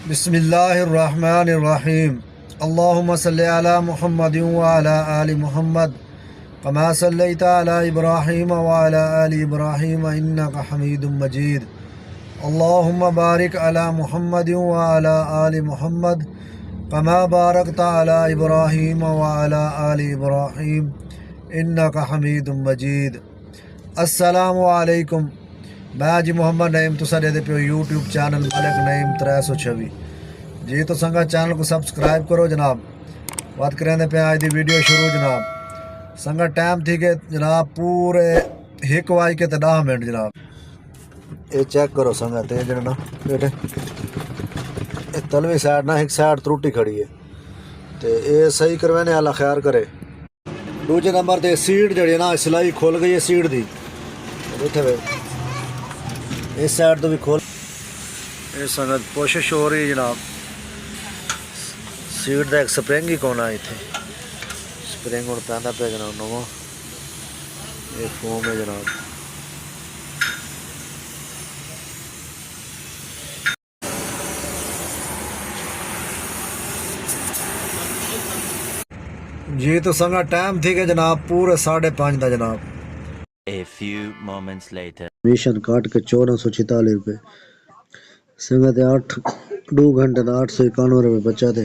بسم اللہ الرحمن الرحیم اللہم صلی علی محمد وعلی آل محمد کما صلیت علی ابراہیم وعلی آل ابراہیم انک حمید مجید اللہم بارک علی محمد وعلی آل محمد کما بارکت علی ابراہیم وعلی آل ابراہیم انک حمید مجید۔ السلام علیکم، میں جی محمد نعیم تسا دے پیو یوٹیوب چینل ملک نعیم 326 جی تو سنگا چینل کو سبسکرائب کرو جناب۔ بات کریں دے پہ آج دی ویڈیو شروع جناب۔ سنگا ٹائم تھی کہ جناب پورے 1:10 جناب۔ یہ چیک کرو سنگا تے جناب بیٹے تلوی سائڈ نہ ایک سائڈ تروٹی کھڑی ہے تے یہ صحیح کروانے والا خیال کرے۔ دوجے نمبر تے سیٹ جڑی نا سلائی کھول گئی ہے سیٹ دی، بیٹھے ہوئے اس سائڈ تو بھی کھول۔ یہ سنگت کوشش ہو رہی ہے جناب، سیٹ دا ایک سپرنگ ہی کون آئی تھی، سپرنگ اور پہنا پہ جناب نواں یہ فوم ہے جناب۔ جی تو سنگا ٹائم تھی کہ جناب پورے 5:30 دا جناب۔ A few moments later. میشن کاٹ کے 1446 روپے سنگا تے 2 گھنٹے دا 891 روپے بچا تے